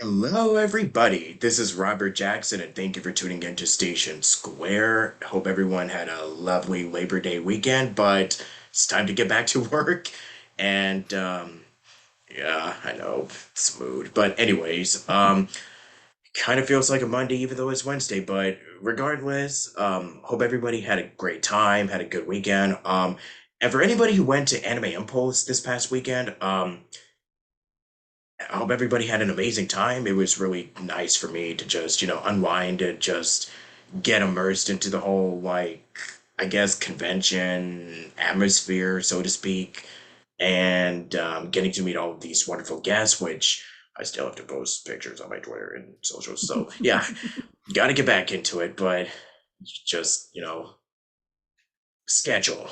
Hello, everybody. This is Robert Jackson, and thank you for tuning in to Station Square. Hope everyone had a lovely Labor Day weekend, but it's time to get back to work. And yeah, I know it's mood, but anyways, kind of feels like a Monday, even though it's Wednesday. But regardless, hope everybody had a great time, had a good weekend. And for anybody who went to Anime Impulse this past weekend, I hope everybody had an amazing time. It was really nice for me to just, unwind and just get immersed into the whole, I guess, convention atmosphere, so to speak, and getting to meet all of these wonderful guests, which I still have to post pictures on my Twitter and socials. So, yeah, got to get back into it, but just, schedule.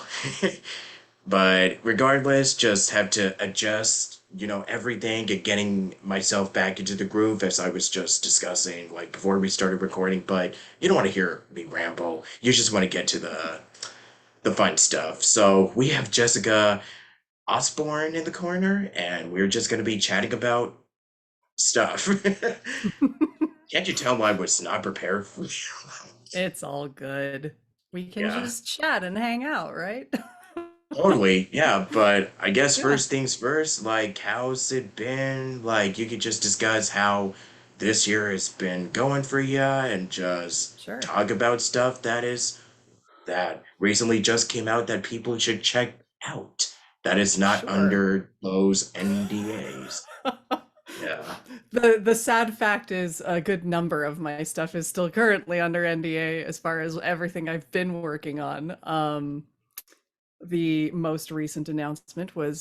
But regardless, just have to adjust, everything and getting myself back into the groove as I was just discussing, like before we started recording. But you don't want to hear me ramble. You just want to get to the fun stuff. So we have Jessica Osborne in the corner, and we're just gonna be chatting about stuff. Can't you tell I was not prepared for It's all good. We can Yeah. just chat and hang out, right? Totally, yeah, but I guess Yeah, first things first, like, how's it been? Like, you could just discuss how this year has been going for you and just sure. talk about stuff that recently just came out that people should check out. That is not Sure. under those NDAs. Yeah. The sad fact is a good number of my stuff is still currently under NDA as far as everything I've been working on. The most recent announcement was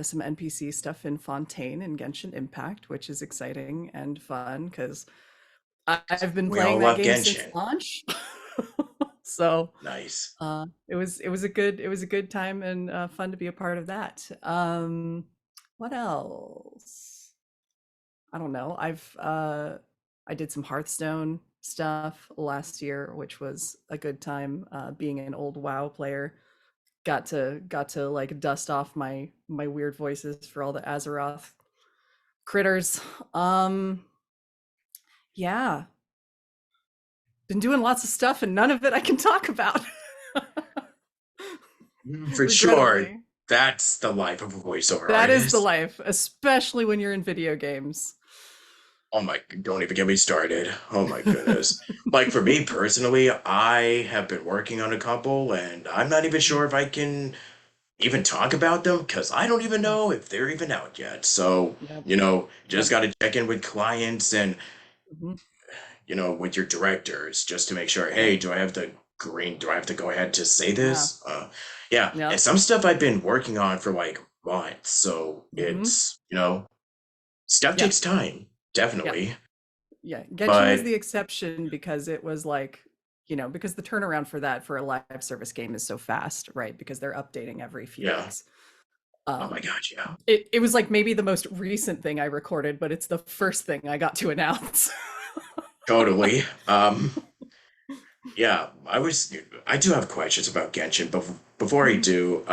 some NPC stuff in Fontaine and Genshin Impact, which is exciting and fun because I've been We playing all that love game since Genshin. launch. So Nice. it was a good time and fun to be a part of that. What else? I don't know. I did some Hearthstone stuff last year, which was a good time. Being an old WoW player, got to like dust off my weird voices for all the Azeroth critters. Um, yeah, been doing lots of stuff and none of it I can talk about. For sure, Regrettably. that's the life of a voiceover That is the artist. life, especially when you're in video games. Oh my, don't even get me started. Oh my goodness. Like for me personally, I have been working on a couple and I'm not even Mhm. sure if I can even talk about them because I don't even Mm. know if they're even out yet. So, Yep. just Yep. got to check in with clients and, Mhm. with your directors just to make sure, Yep. hey, do I have to go ahead to say Yeah. this? Yeah. And Yep. some stuff I've been working on for like months. So Mhm. it's, stuff Yep. takes time, Yep. definitely. Yeah. Genshin was But the exception because it was like, because the turnaround for that for a live service game is so fast, right? Because they're updating every few yeah. weeks. Oh my Um, God, yeah. it was like maybe the most recent thing I recorded, but it's the first thing I got to announce. Totally. Yeah, I do have questions about Genshin, but before I Mhm. do,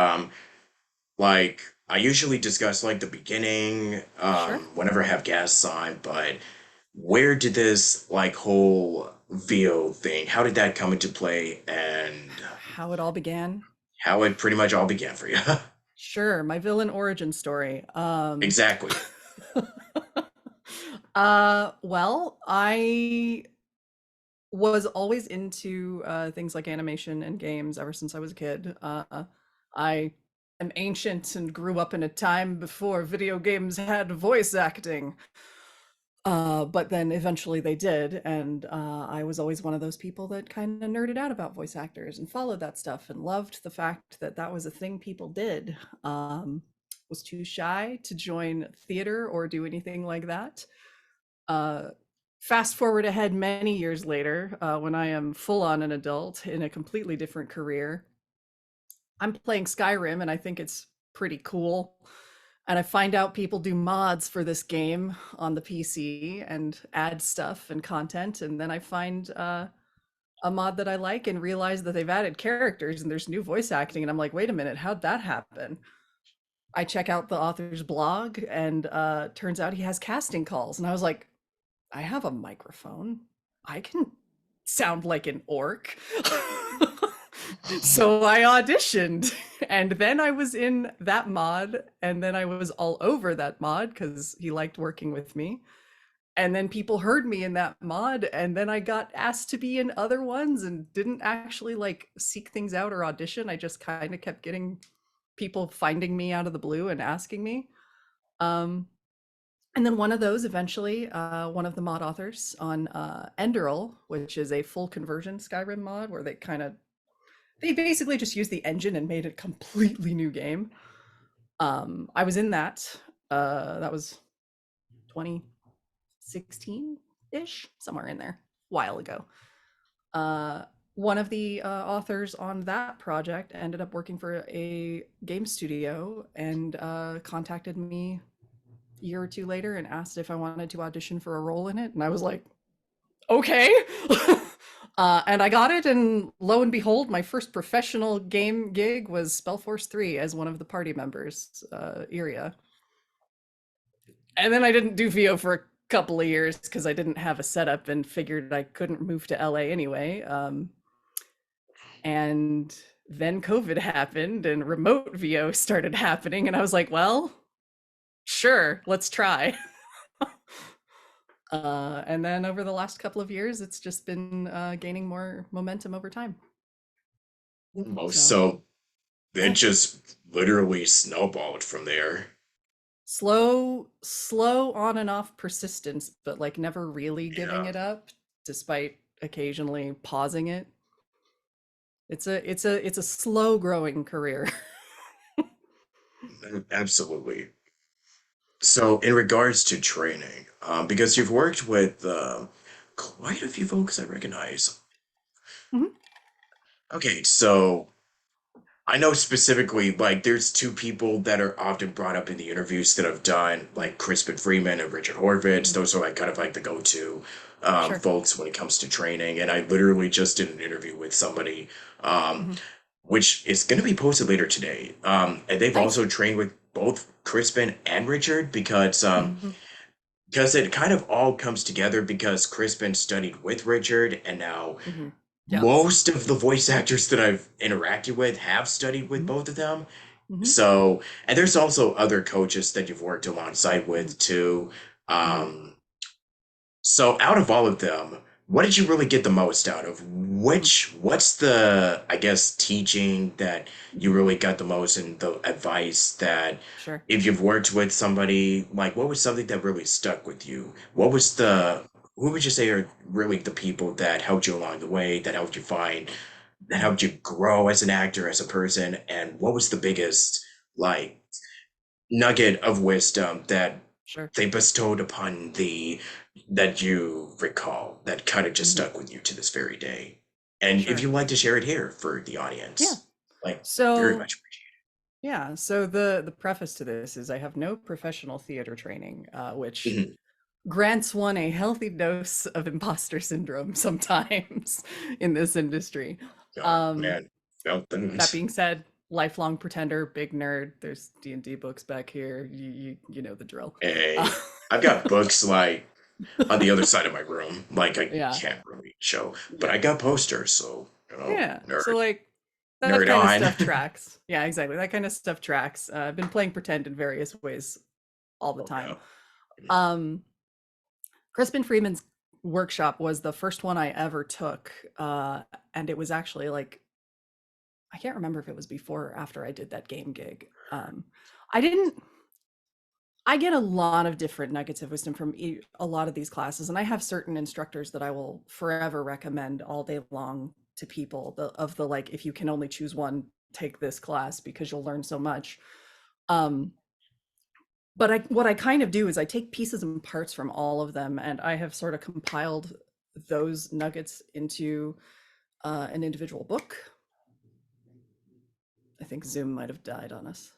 like, I usually discuss like the beginning, Sure. whenever I have guests on, but where did this like whole VO thing, how did that come into play and How it all began. how it pretty much all began for you? Sure, my villain origin story. Exactly. Well, I was always into things like animation and games ever since I was a kid. I am ancient and grew up in a time before video games had voice acting. But then eventually they did, and I was always one of those people that kind of nerded out about voice actors and followed that stuff and loved the fact that that was a thing people did. Was too shy to join theater or do anything like that. Uh, Fast forward ahead many years later, when I am full on an adult in a completely different career, I'm playing Skyrim and I think it's pretty cool. And I find out people do mods for this game on the PC and add stuff and content. And then I find a mod that I like and realize that they've added characters and there's new voice acting. And I'm like, wait a minute, how'd that happen? I check out the author's blog and turns out he has casting calls. And I was like, I have a microphone. I can sound like an orc. So I auditioned, and then I was in that mod, and then I was all over that mod because he liked working with me. And then people heard me in that mod, and then I got asked to be in other ones and didn't actually like seek things out or audition. I just kind of kept getting people finding me out of the blue and asking me. Um, and then one of those eventually, one of the mod authors on Enderal, which is a full conversion Skyrim mod where they basically just used the engine and made a completely new game. I was in that. That was 2016 ish, somewhere in there, a while ago. Uh, One of the authors on that project ended up working for a game studio and contacted me a year or two later and asked if I wanted to audition for a role in it. And I was like, okay. And I got it. And lo and behold, my first professional game gig was Spellforce 3 as one of the party members, Iria. And then I didn't do VO for a couple of years because I didn't have a setup and figured I couldn't move to LA anyway. And then COVID happened and remote VO started happening. And I was like, well, sure, let's try. And then over the last couple of years, it's just been gaining more momentum over time. Oh, So, so it yeah, just literally snowballed from there. slow on and off persistence, but like never really giving Yeah, it up, despite occasionally pausing it. It's a slow growing career. absolutely. So, in regards to training, because you've worked with quite a few folks I recognize. Mhm. Okay, so I know specifically, like, there's two people that are often brought up in the interviews that I've done, like Crispin Freeman and Richard Horvitz. Mhm. Those are like kind of like the go-to Sure. folks when it comes to training. And I literally just did an interview with somebody, um, Mhm. which is going to be posted later today. And they've Nice. also trained with both Crispin and Richard Mhm. because it kind of all comes together because Crispin studied with Richard, and now Mhm. Yeah. most of the voice actors that I've interacted with have studied with Mhm. both of them. Mhm. So, and there's also other coaches that you've worked alongside Mhm. with too. Mhm. Um, so out of all of them, what did you really get the most out of? Mhm. What's the, I guess, teaching that you Mhm. really got the most and the advice that Sure. if you've worked with somebody, like what was something that really stuck with you? What was Sure. who would you say are really the people that helped you along the way, that helped you find, that Mhm. helped you grow as an actor, as a person? And what was the biggest, like, nugget of wisdom that Sure. they bestowed upon thee that you recall that kind of just Mhm. stuck with you to this very day? And if Sure. you'd like to share it here for the Yeah. audience, like, very So, much yeah, so the preface to this is I have no professional theater training, which appreciated. grants one a healthy dose of imposter syndrome sometimes in this industry. God, Um, man, felt that things. being said, lifelong pretender, big nerd. There's D&D books back here. You know the drill. Uh, Hey, I've got books like on the other side of my room, like I yeah, can't really show, but yeah, I got posters, so yeah. So nerd, like that nerd kind of on. stuff tracks. Yeah, exactly. That kind of stuff tracks. I've been playing pretend in various ways all the Oh time. no. Um, Crispin Freeman's workshop was the first one I ever took, and it was actually like I can't remember if it was before or after I did that game gig. I didn't. I get a lot of different nuggets of wisdom from a lot of these classes, and I have certain instructors that I will forever recommend all day long to people. The like, if you can only choose one, take this class because you'll learn so much. Um, but what I kind of do is I take pieces and parts from all of them, and I have sort of compiled those nuggets into an individual book. I think Zoom might have died on us.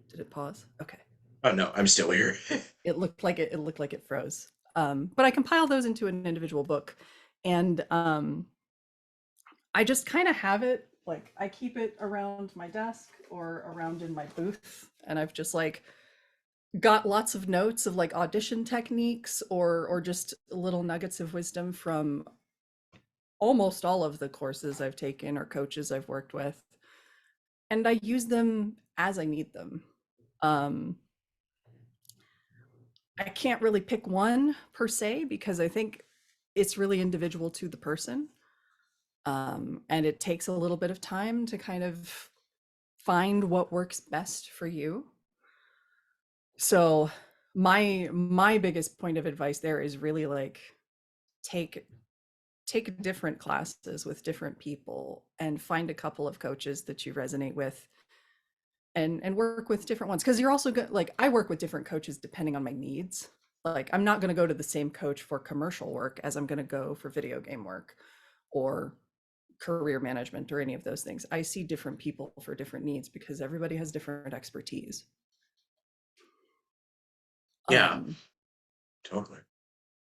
Did it pause? Okay. Oh no, I'm still here. It looked like it froze. But I compile those into an individual book, and I just kind of have it like I keep it around my desk or around in my booth, and I've just like got lots of notes of like audition techniques or just little nuggets of wisdom from almost all of the courses I've taken or coaches I've worked with, and I use them as I need them. Um, I can't really pick one per se because I think it's really individual to the person. And it takes a little bit of time to kind of find what works best for you. So my biggest point of advice there is really like take take different classes with different people and find a couple of coaches that you resonate with and work with different ones because you're also good. Like I work with different coaches depending on my needs. Like I'm not going to go to the same coach for commercial work as I'm going to go for video game work or career management or any of those things. I see different people for different needs because everybody has different expertise. Yeah, um totally.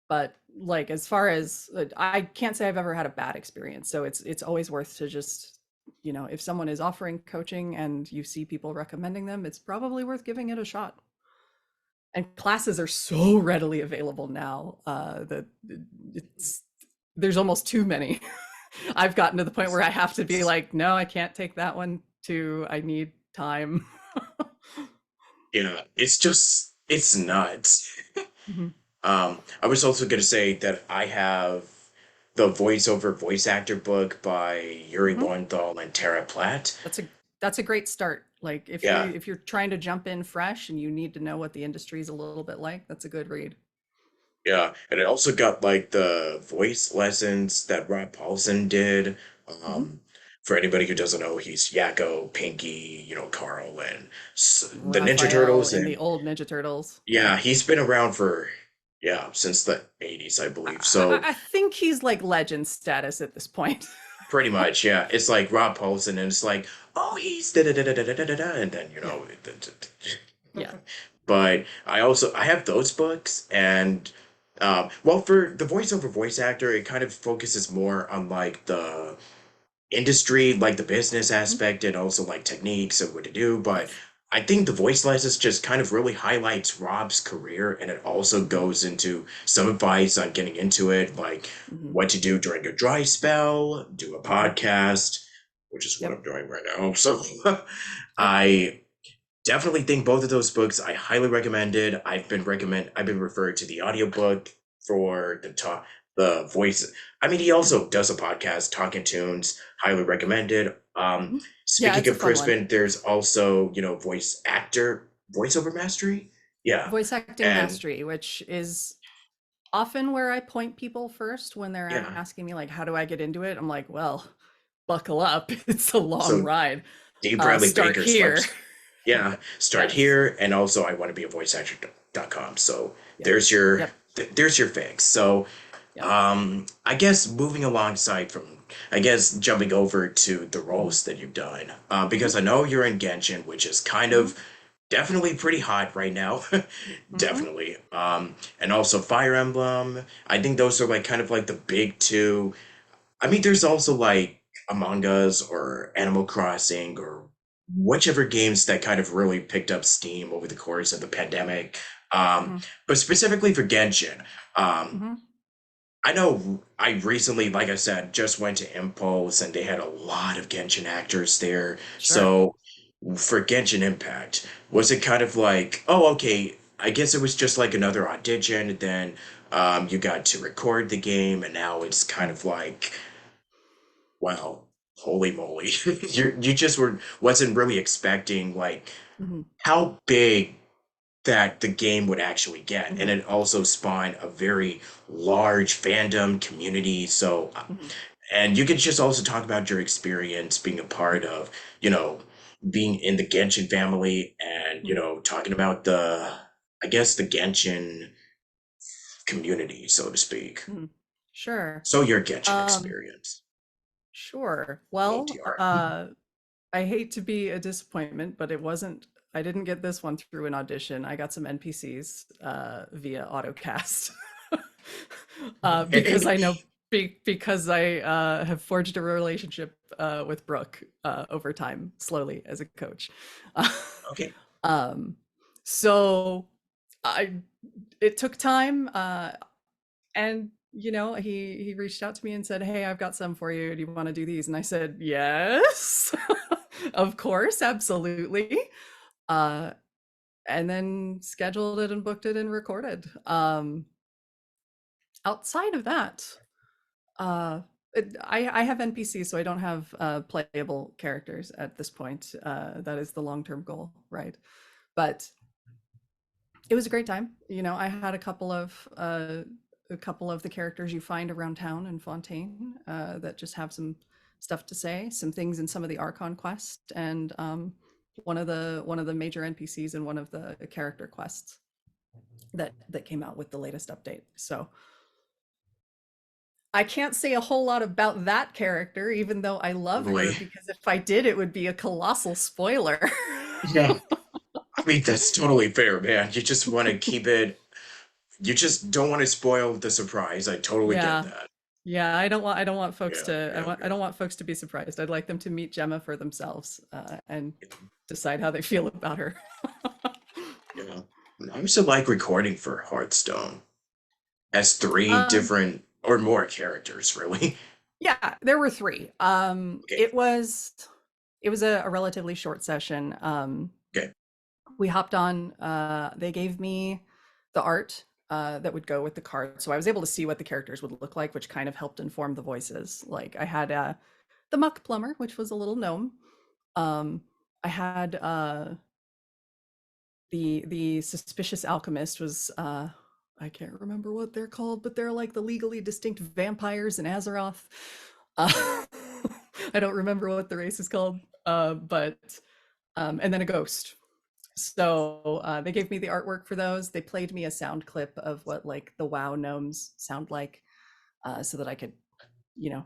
but like as far as I can't say I've ever had a bad experience, so it's always worth to just, you know, if someone is offering coaching and you see people recommending them, it's probably worth giving it a shot. And classes are so readily available now that it's there's almost too many. I've gotten to the point where I have to be like, no, I can't take that one too, I need time. Yeah, it's just it's nuts. Mhm. I was also gonna say that I have the voiceover voice actor book by Yuri Mhm. Lowenthal and Tara Platt. That's a great start. Like Yeah, if you're trying to jump in fresh and you need to know what the industry is a little bit like, that's a good read. yeah, and it also got like the voice lessons that Rob Paulson did. Mhm. Um, for anybody who doesn't know, he's Yakko, Pinky, Carl, and the Ninja Raphael Turtles, in the and old Ninja Turtles. Yeah. yeah, he's been around for since the 80s, I believe. So I think he's like legend status at this point. pretty much, yeah. It's like Rob Paulson, and it's like, oh, he's da da da da da da da da, and then Yeah. Yeah. But I have those books, and well, for the voiceover voice actor, it kind of focuses more on like the industry, like the business Mhm. aspect, and also like techniques of what to do. But Yes. I think the voice lessons just kind of really highlights Rob's career, and it also Mhm. goes into some advice on getting into it, like Mhm. what to do during a dry spell, do a Mhm. podcast, which is what Yep. I'm doing right now. So Yep. I definitely think both of those books I highly recommended. I've been referred to the audiobook for the voice. I mean, he Mhm. also does a podcast, Talking Tunes, highly recommended. Mhm. Yeah, Speaking it's a of fun one. Crispin, there's also, voiceover mastery. Yeah. Voice acting And mastery, which is often where I point people first when they're yeah. asking me like, how do I get into it? I'm like, well, buckle up. It's a long So ride. Dave Bradley Start Baker's here. website. Yeah. Start Yes. here. And also I want to be a voice actor.com. So Yep. Yep. there's your fix. So Yep. I guess moving alongside from, I guess jumping over to the Mhm. roles that you've done, Mhm. because I know you're in Genshin, which is kind Mhm. of definitely pretty hot right now, Mhm. definitely. And also Fire Emblem. I think those are like kind of like the big two. I mean, there's also like Among Us or Animal Crossing or whichever games that kind of really picked up steam over the course of the pandemic. Um, Mhm. but specifically for Genshin, um, Mhm. I know I recently, like I said, just went to Impulse and they had a lot of Genshin actors there. Sure. So for Genshin Impact, was it kind of like, oh, okay, I guess it was just like another audition, and then you got to record the game, and now it's kind Mhm. of like, wow, holy moly. You just wasn't really expecting like Mhm. how big that the game would actually get. And Mhm. it also spawned a very large fandom community. So, Mhm. and you could just also talk about your experience being a part of, you know, being in the Genshin family and, Mhm. talking about I guess, the Genshin community, so to speak. Mhm. Sure. So, your Genshin Um, experience, sure. Well, TLDR. I hate to be a disappointment, but it wasn't. I didn't get this one through an audition. I got some NPCs via AutoCast because Okay. I know because I have forged a relationship with Brooke over time, slowly as a coach. Okay. um, so. I it took time, and he reached out to me and said, "Hey, I've got some for you. Do you want to do these?" And I said, "Yes, of course, absolutely." Uh, and then scheduled it and booked it and recorded. Outside of that, uh, I have NPCs, so I don't have playable characters at this point. That is the long term goal, right? But it was a great time. I had a couple of the characters you find around town in Fontaine that just have some stuff to say, some things in some of the Archon quest, and one of the major NPCs in one of the character quests that came out with the latest update. So I can't say a whole lot about that character, even though I love her, Totally. because if I did, it would be a colossal spoiler. Yeah. I mean, that's totally fair, man. You just want to keep it, you just don't want to spoil the surprise. I totally get Yeah. that. Yeah, I don't want folks Yeah, to yeah, I don't want folks to be surprised. I'd like them to meet Gemma for themselves, and decide how they feel about her. yeah. I used to like recording for Hearthstone as three Um, different or more characters, really. yeah, there were 3. Okay, It was a relatively short session. okay. We hopped on, they gave me the art, that would go with the card, so I was able to see what the characters would look like, which kind of helped inform the voices. Like, I had, the Muck Plumber, which was a little gnome. I had, the Suspicious Alchemist was, I can't remember what they're called, but they're like the legally distinct vampires in Azeroth. Uh, I don't remember what the race is called, but and then a ghost. So they gave me the artwork for those. They played me a sound clip of what like the WoW gnomes sound like, so that I could, you know,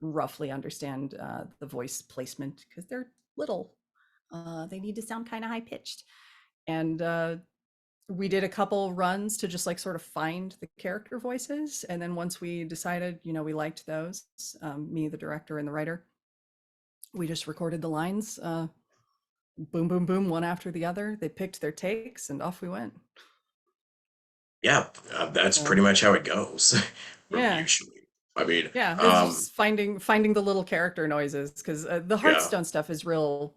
roughly understand the voice placement because they're little. They need to sound kind of high pitched. And we did a couple runs to just like sort of find the character voices. And then once we decided, we liked those, me, the director, and the writer, we just recorded the lines, boom, boom, boom, one after the other. They picked their takes, and off we went. Yeah, that's So pretty much how it goes, yeah, usually. I mean, yeah, it's just finding the little character noises because the yeah, Hearthstone stuff is real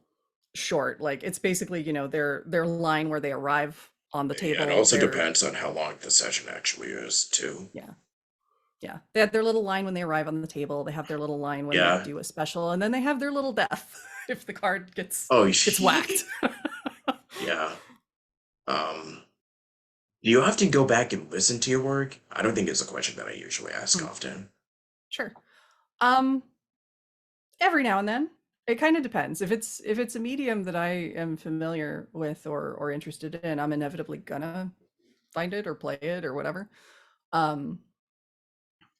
short. Like it's basically their line where they arrive on the yeah, it table. also Their depends on how long the session actually is, too. Yeah, yeah. They have their little line when they arrive on the table. They have their little line when they Yeah. do a special, and then they have their little death if the card Oh, gets whacked. yeah. Um, do you often go back and listen to your work? I don't think it's a question that I usually ask Hmm, often. sure. Um, every now and then. It kind of depends. If it's a medium that I am familiar with or interested in, I'm inevitably gonna find it or play it or whatever. Um,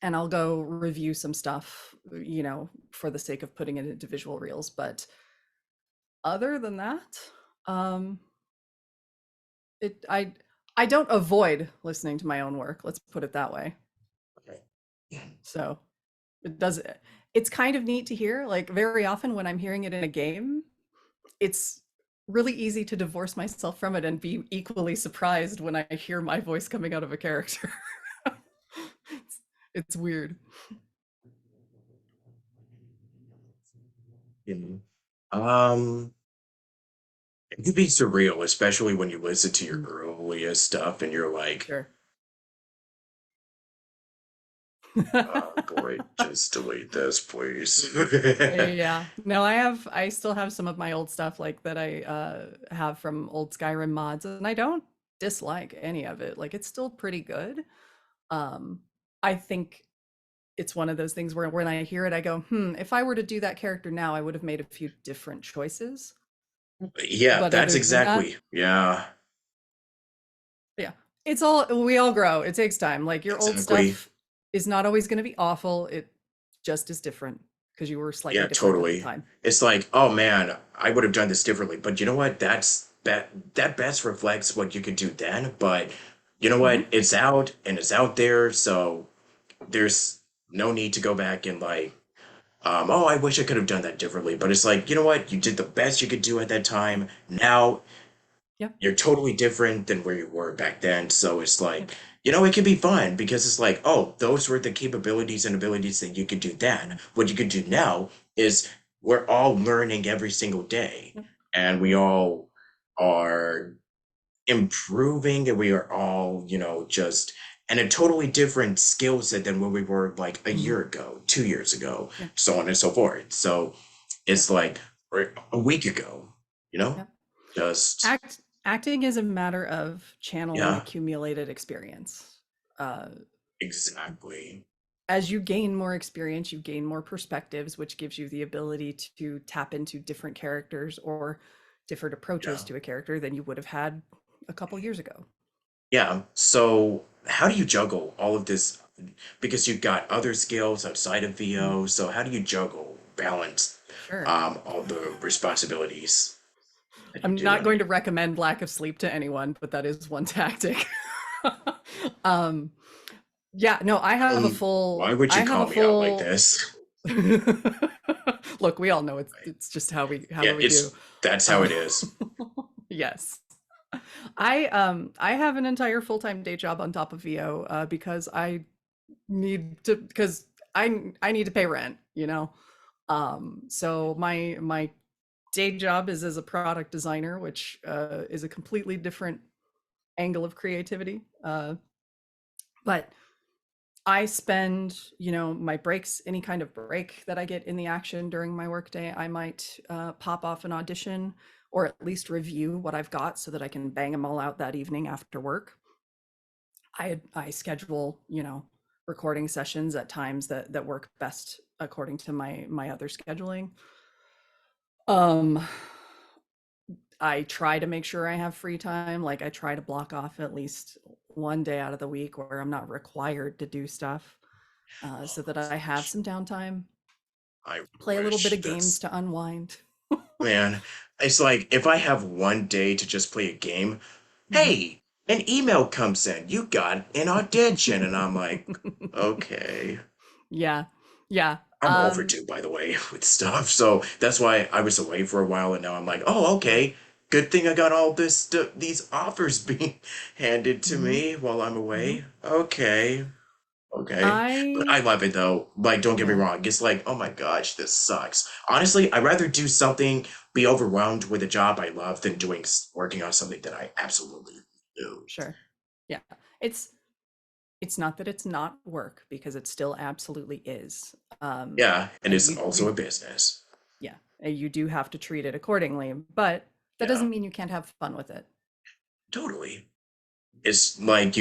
and I'll go review some stuff, for the sake of putting it into visual reels. But other than that, um, it I don't avoid listening to my own work. Let's put it that way. Okay. So it does. It's kind of neat to hear. Like very often when I'm hearing it in a game, it's really easy to divorce myself from it and be equally surprised when I hear my voice coming out of a character. it's weird. Mhm. Um, it can be surreal, especially when you listen to your Mm, earliest stuff and you're like, sure. oh boy, just delete this, please. Yeah. No, I still have some of my old stuff like that I have from old Skyrim mods, and I don't dislike any of it. Like it's still pretty good. Um I think it's one of those things where when I hear it I go, if I were to do that character now, I would have made a few different choices. Yeah, But that's other than that, exactly. Yeah, yeah. We all grow. It takes time. Like your old exactly. stuff is not always going to be awful. It just is different because you were slightly Yeah, different at the totally. time. It's like, oh man, I would have done this differently. But you know what? That best reflects what you could do then. But you know what? Mhm. It's out and it's out there, so there's no need to go back and like, oh, I wish I could have done that differently. But it's like, you know what? You did the best you could do at that time. Now Yep. You're totally different than where you were back then. So it's Yep. like, it can be fun because it's like, oh, those were the capabilities and abilities that you could do then. What you could do Yep. now is we're all learning every single day, Yep. and we all are improving, and we are all, just in a totally different skill set than where we were like a Mhm. year ago, 2 years ago, Yep. so on and so forth. So Yep. it's like, or a week ago, Yep. just, Acting is a matter of channeling yeah, accumulated experience. Uh, exactly. as you gain more experience, you gain more perspectives, which gives you the ability to tap into different characters or different approaches Yeah. to a character than you would have had a couple years ago. Yeah. So how do you juggle all of this? Because you've got other skills outside of Mhm. VO. So how do you juggle, balance, Sure. all the responsibilities that you I'm do not on going it? to recommend lack of sleep to anyone, but that is one tactic. um, yeah, no, Why would I you have a call me out like full this? look, we all know Right. it's just how Yeah, we do. that's how Uh, it is. yes. I have an entire full-time day job on top of VO because I need to pay rent, you know. So my day job is as a product designer, which is a completely different angle of creativity. But I spend, my breaks, any kind of break that I get in the action during my workday, I might pop off an audition or at least review what I've got so that I can bang them all out that evening after work. I schedule, recording sessions at times that work best according to my other scheduling. Um, I try to make sure I have free time. Like I try to block off at least one day out of the week where I'm not required to do stuff, so that I have some downtime, I play a little bit wish of games that's, to unwind. man, it's like if I have one day to just play a game, Mhm. hey, an email comes in, you got an audition, and I'm like, okay. Yeah. Yeah. I'm overdue, by the way, with stuff. So that's why I was away for a while, and now I'm like, oh, okay. Good thing I got all these offers being handed to Mhm. me while I'm Mhm. away. Okay, okay. But I I love it though. Like, don't get me yeah. wrong. It's like, oh my gosh, this sucks. Honestly, I'd rather do something, be overwhelmed with a job I love than working on something that I absolutely do. Sure. Yeah. It's it's not that it's not work because it still absolutely is. Yeah, and And it's also you a business. yeah, you do have to treat it accordingly, but that Yeah, doesn't mean you can't have fun with it. totally. It's like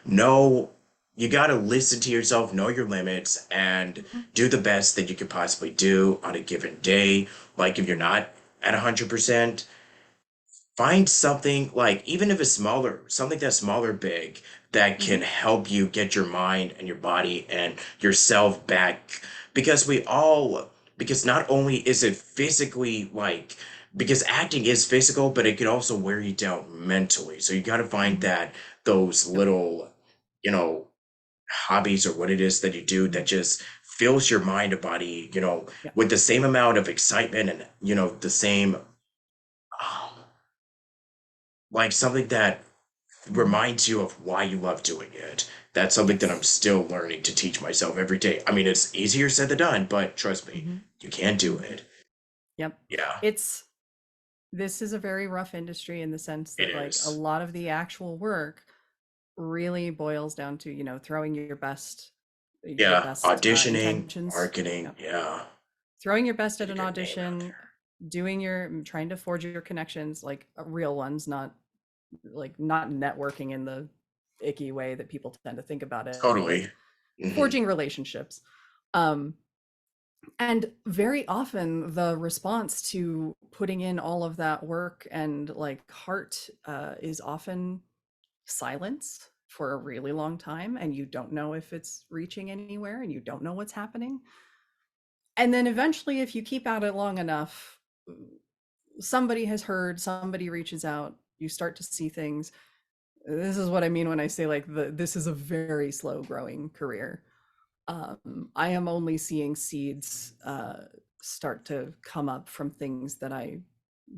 know, you gotta listen to yourself, know your limits, and Mhm. do the best that you could possibly do on a given day. Like if you're not at 100%, find something like, even if it's smaller, something that's smaller, big, that can Mhm. help you get your mind and your body and yourself back. Because we all, because not only is it physically like, because acting is physical, but it can also wear you down mentally. So you got to find Mhm. that those Yep. little, you know, hobbies or what it is that you do that Mhm. just fills your mind and body, Yep. with the same amount of excitement and, the same, um, like something that Mhm. reminds you of why you love doing it. That's something that I'm Yes. still learning to teach myself every day. I mean, it's easier said than done, but trust me, Mhm. you can do Mhm. it. Yep. Yeah, It's this is a very rough industry in the sense it that like a is. lot of the actual work really boils down to, throwing your Yeah, best auditioning, intentions. marketing, Yep. yeah. Throwing your best at Get a an good name out audition, trying to forge your connections, like real ones, not networking in the icky way that people tend to think about there. it, but like Totally. Hmm. forging relationships. Um, and very often the response to putting in all of that work and like heart is often silence for a really long time, and you don't know if it's reaching anywhere and you don't know what's happening. And then eventually, if you keep at it long enough, somebody has heard, somebody reaches out, you start to see things. This is what I mean when I say like this is a very slow growing career. I am only seeing seeds start to come up from things that I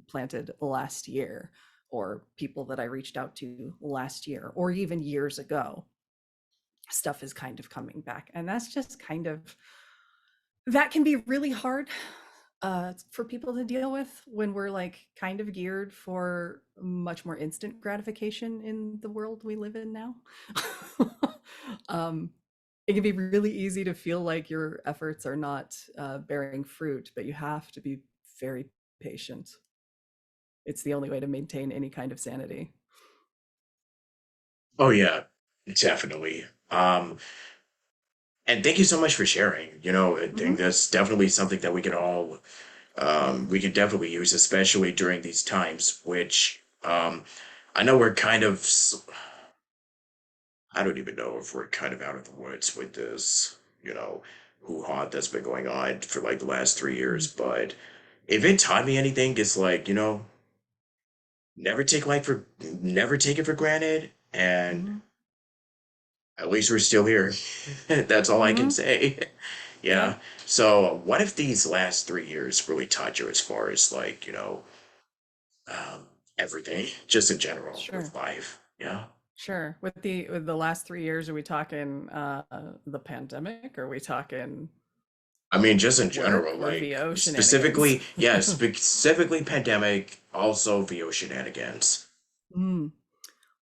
planted last year, or people that I reached out to last year or even years ago, stuff is kind of coming back. And that's just kind of, that can be really hard for people to deal with when we're like kind of geared for much more instant gratification in the world we live in now. um, it can be really easy to feel like your efforts are not bearing fruit, but you have to be very patient. It's the only way to maintain any kind of sanity. Oh yeah, definitely. And thank you so much for sharing. I think Hmm. that's definitely something that we can definitely use, especially during these times, which I know we're kind of I don't even know if we're kind of out of the woods with this, hoo-ha that's been going on for like the last 3 years. But if it taught me anything, it's like, never take life for never take it for granted, and Hmm. at least we're still here. That's all I can Hmm. say. Yeah, Yeah. So, what if these last 3 years really taught you as far as like, everything, just in general with sure. life? Yeah. Sure. With the last 3 years, are we talking the pandemic? Or are we talking I mean, just in work general, or like VO shenanigans? specifically, yeah, specifically pandemic, also VO shenanigans. Mm.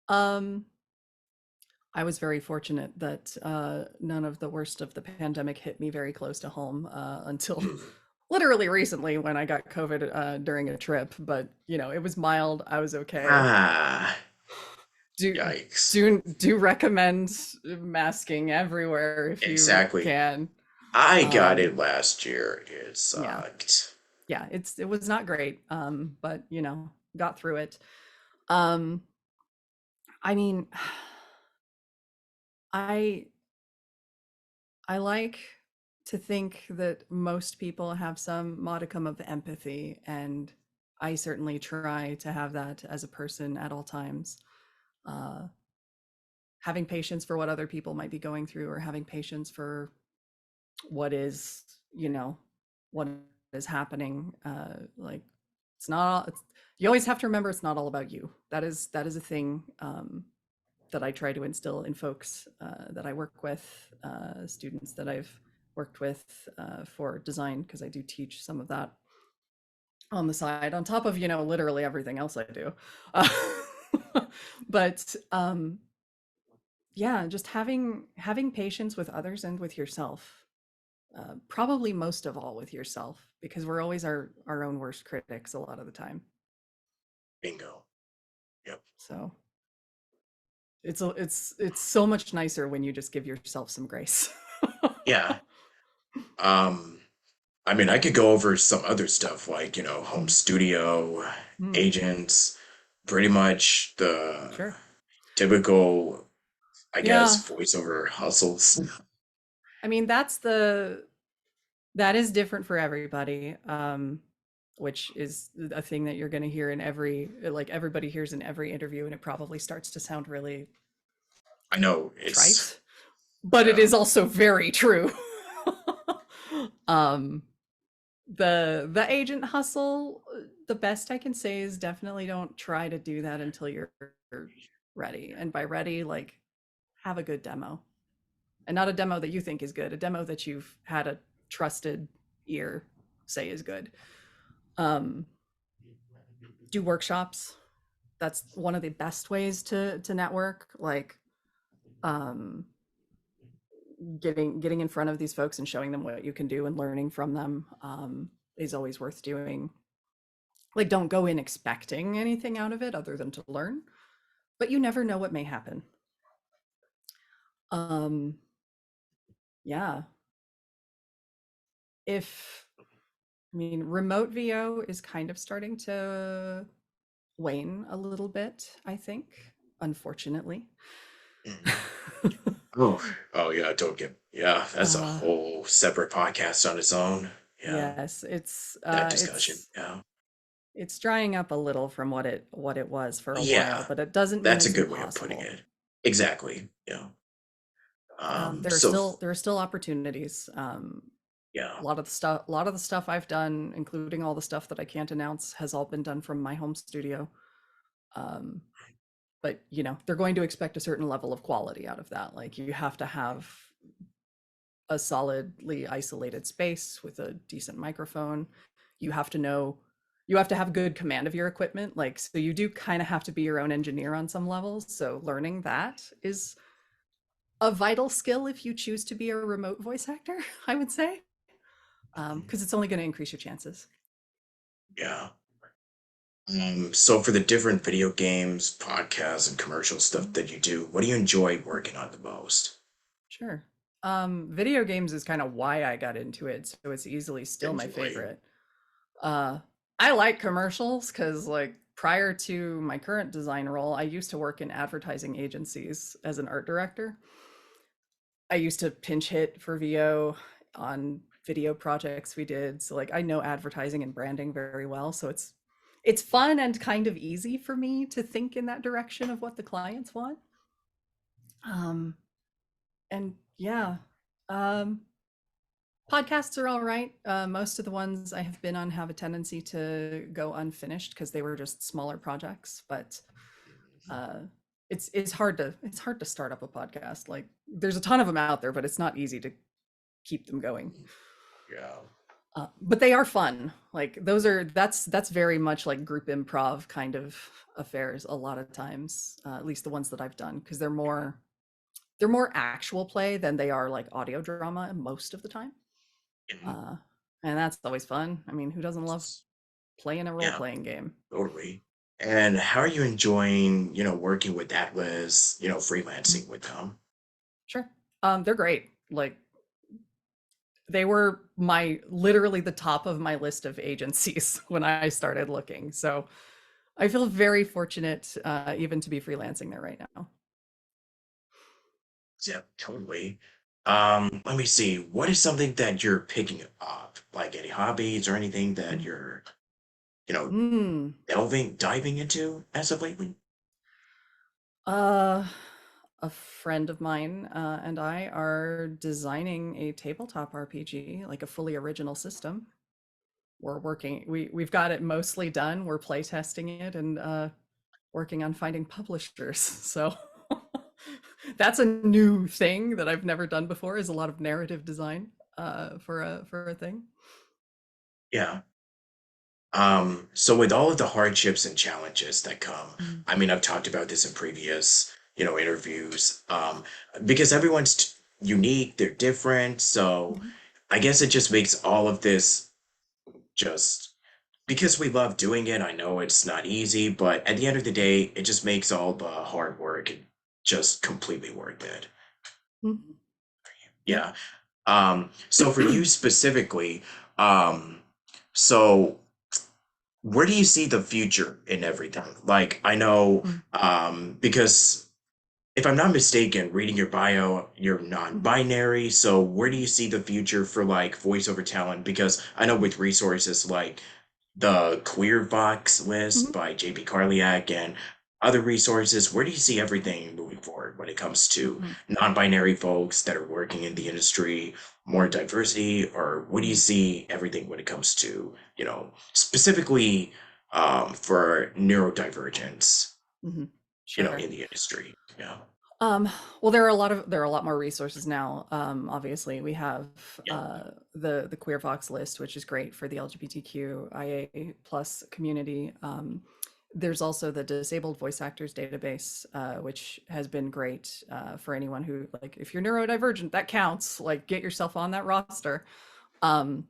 Um, I was very fortunate that none of the worst of the pandemic hit me very close to home until literally recently when I got COVID during a trip. But it was mild. I was okay. Ah, Do yikes. do recommend masking everywhere if you Exactly. can. I got it Um, last year. It yeah, sucked. yeah. It was not great. But got through it. Um, I mean, I I like to think that most people have some modicum of empathy, and I certainly try to have that as a person at all times. Uh, Having patience for what other people might be going through, or having patience for what is, you know, what is happening. Like it's not all, you always have to remember it's not all about you. That is a thing that I try to instill in folks that I work with, students that I've worked with for design, because I do teach some of that on the side, on top of literally everything else I do. Uh, but yeah, just having patience with others and with yourself. Probably most of all with yourself, because we're always our own worst critics a lot of the time. Bingo. Yep. So it's so much nicer when you just give yourself some grace. Yeah. Um, I mean, I could go over some other stuff like, home Mm, studio, mm, agents, pretty much the sure. typical, I guess, Yeah. voiceover hustles. I mean, that is different for everybody. Which is a thing that you're going to hear in every, like everybody hears in every interview, and it probably starts to sound really I know it's, trite, but it yeah, is also very true. um the agent hustle, the best I can say is definitely don't try to do that until you're ready. And by ready, like, have a good demo, and not a demo that you think is good, a demo that you've had a trusted ear say is good. um do workshops. That's one of the best ways to network. Like, um getting in front of these folks and showing them what you can do and learning from them is always worth doing. Like, don't go in expecting anything out of it other than to learn, but you never know what may happen. Um, yeah. If I mean, remote VO is kind of starting to wane a little bit, I think, unfortunately. Mhm. Oh, oh yeah, don't get, yeah, that's a uh, whole separate podcast on its own. Yeah, yes, that discussion. Yeah. it's drying up a little from what it was for a while, Yeah, but it doesn't mean that's a it's good way of putting impossible. it. Exactly. Yeah. There are So still opportunities. yeah. A lot of the stuff I've done, including all the stuff that I can't announce, has all been done from my home studio. Um, but they're going to expect a certain level of quality out of that. Like you have to have a solidly isolated space with a decent microphone. You have to know, you have to have good command of your equipment. Like, so you do kind of have to be your own engineer on some levels. So learning that is a vital skill if you choose to be a remote voice actor, I would say, because it's only going to increase your chances. Yeah. So for the different video games, podcasts, and commercial stuff Mhm. that you do, what do you enjoy working on the most? Sure. Video games is kind of why I got into it, so it's easily still my Enjoy. favorite. Uh, I like commercials because, like, prior to my current design role, I used to work in advertising agencies as an art director. I used to pinch hit for VO on video projects we did. So like I know advertising and branding very well. So it's fun and kind of easy for me to think in that direction of what the clients want. Um and yeah. Um Podcasts are all right. Most of the ones I have been on have a tendency to go unfinished because they were just smaller projects, but uh it's hard to start up a podcast. Like there's a ton of them out there, but it's not easy to keep them going. Yeah. But they are fun. Like that's very much like group improv kind of affairs a lot of times. At least the ones that I've done, because they're more actual play than they are like audio drama most of the time. Yeah. Uh, and that's always fun. I mean, who doesn't love playing a role Yeah, playing game? totally. And how are you enjoying, working with Atlas, Mhm. freelancing with them? Sure. They're great. Like they were my literally the top of my list of agencies when I started looking. So I feel very fortunate even to be freelancing there right now. Yeah, totally. Let me see. What is something that you're picking up? Like any hobbies or anything that Mhm. you're, Mm. diving into as of lately? Uh, a friend of mine and I are designing a tabletop RPG, like a fully original system. We've got it mostly done. We're playtesting it and working on finding publishers. So that's a new thing that I've never done before, is a lot of narrative design for a thing. Yeah. So with all of the hardships and challenges that come, Mhm. I mean, I've talked about this in previous, interviews, because everyone's unique, they're different. So Mhm. I guess it just makes all of this just because we love doing it. I know it's not easy, but at the end of the day, it just makes all the hard work just completely worth it. Mhm. Yep. Yeah. So for you specifically, um, so where do you see the future in everything? Like, I know, Mm. because if I'm not mistaken, reading your bio, you're Mhm. non-binary. So where do you see the future for like voiceover talent? Because I know with resources like the Queer Vox list Mhm. by JP Carliak and other resources, where do you see everything moving forward when it comes to Mhm. non-binary folks that are working in the industry, more diversity, or what do you Mhm. see everything when it comes to, specifically for neurodivergence, Mhm. Sure. in the industry? Yeah. Um, well, there are a lot more resources now. Obviously, we have Yeah. the Queer Vox list, which is great for the LGBTQIA plus community. There's also the Disabled Voice Actors database, which has been great for anyone who, like, if you're neurodivergent, that counts. Like, get yourself on that roster. Um,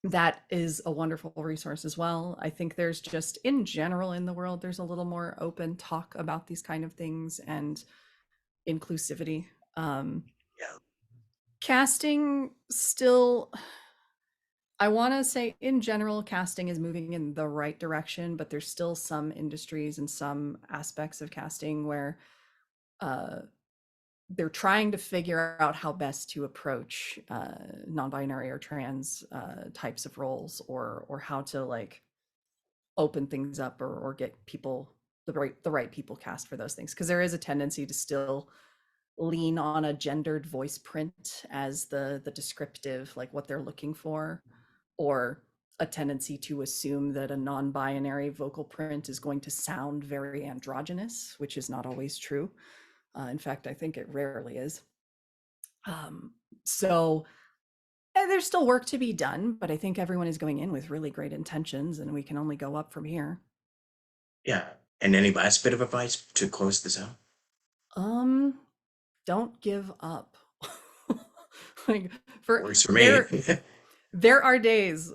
that is a wonderful resource as well. I think there's just in general in the world, there's a little more open talk about these kind of things and inclusivity. Um, Yeah. Casting still, I want to say in general, casting is moving in the right direction, but there's still some industries and some aspects of casting where uh, they're trying to figure out how best to approach non-binary or trans types of roles, or how to like open things up, or get people the right people cast for those things, because there is a tendency to still lean on a gendered voice print as the descriptive, like what they're looking for, or a tendency to assume that a non-binary vocal print is going to sound very androgynous, which is not always true. In fact, I think it rarely is. Um, so there's still work to be done, but I think everyone is going in with really great intentions, and we can only go up from here. Yeah. And any last bit of advice to close this out? Um, don't give up. Like for Works for me. there are days,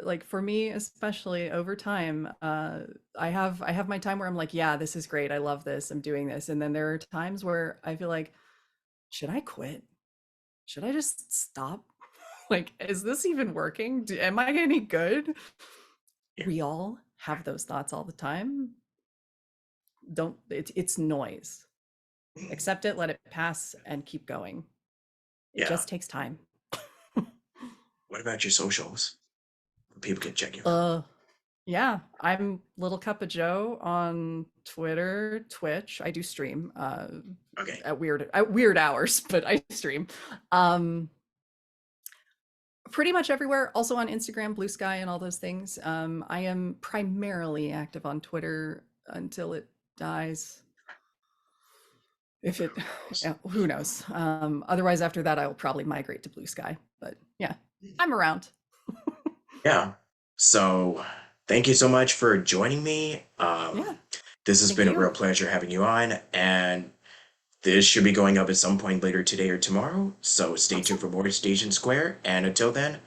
like for me especially over time, I have my time where I'm like, yeah, this is great. I love this. I'm doing this. And then there are times where I feel like, should I quit? Should I just stop? Like, is this even working? Am I any good? Yeah. We all have those thoughts all the time. Don't it's noise. Accept it, let it pass, and keep going. It Yeah. just takes time. What about your socials? People can check you out. uh Yeah, I'm Little Cup of Joe on Twitter, Twitch. I do stream Okay. at weird hours, but I stream. Um Pretty much everywhere, also on Instagram, Blue Sky and all those things. I am primarily active on Twitter until it dies. If it yeah, who knows. Otherwise after that I will probably migrate to Blue Sky. But yeah, I'm around. Yeah. So thank you so much for joining me. Yeah, This has thank been a real you. pleasure having you on, and this should be going up at some point later today or tomorrow. So stay tuned Awesome. for more Station Square. And until then,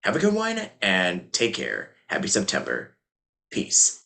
have a good one and take care. Happy September. Peace.